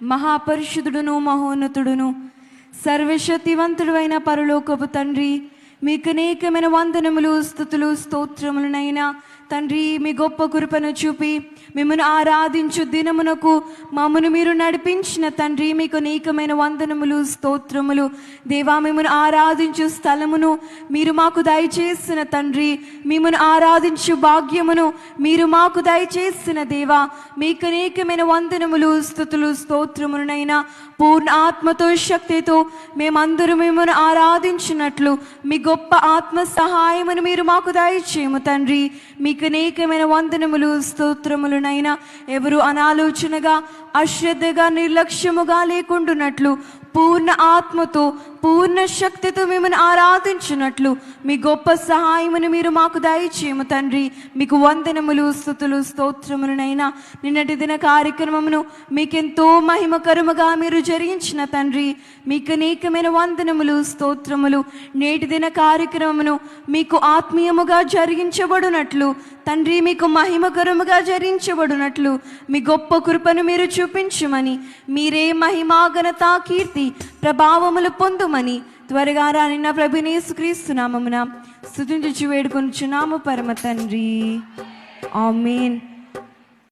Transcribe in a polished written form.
మహాపరిశుద్ధుడును మహోన్నతుడును సర్వశక్తివంతుడు అయిన పరలోకపు తండ్రి, మీకు అనేకమైన వందనములు, స్తుతులు, స్తోత్రములనైనా తండ్రి, మీ గొప్ప కృపను చూపి మిమ్మల్ని ఆరాధించు దినమునకు మమ్మను మీరు నడిపించిన తండ్రి, మీకు అనేకమైన వందనములు, స్తోత్రములు. దేవా, మిమ్మల్ని ఆరాధించు స్థలమును మీరు మాకు దయచేసిన తండ్రి, మిమ్మల్ని ఆరాధించు భాగ్యమును మీరు మాకు దయచేసిన దేవా, మీకు అనేకమైన వందనములు, స్తుతులు, స్తోత్రములనైనా పూర్ణ ఆత్మతో శక్తితో మేమందరూ మిమ్మల్ని ఆరాధించినట్లు మీ గొప్ప ఆత్మ సహాయమును మీరు మాకు దయచేయము తండ్రి. మీకు అనేకమైన వందనములు, స్తోత్రములనైనా ఎవరు అనాలోచనగా, అశ్రద్ధగా, నిర్లక్ష్యముగా లేకుండానట్లు పూర్ణ ఆత్మతో పూర్ణ శక్తితో మిమ్మల్ని ఆరాధించినట్లు మీ గొప్ప సహాయమును మీరు మాకు దయచేయము తండ్రి. మీకు వందనములు, స్తుతులు, స్తోత్రములనైనా నిన్నటి దిన కార్యక్రమమును మీకెంతో మహిమకరముగా మీరు జరిగించిన తండ్రి, మీకు అనేకమైన వందనములు, స్తోత్రములు. నేటి దిన కార్యక్రమమును మీకు ఆత్మీయముగా జరిగించబడినట్లు తండ్రి, మీకు మహిమకరముగా జరిగించబడినట్లు మీ గొప్ప కృపను మీరు చూపించమని, మీరే మహిమా, ఘనత, కీర్తి, ప్రభావములు పొందుమని త్వరగా రానిన్న ప్రభువైన యేసుక్రీస్తు నామమున స్తుతించి వేడుకొనుచున్నాము పరమ తండ్రి. ఆమేన్.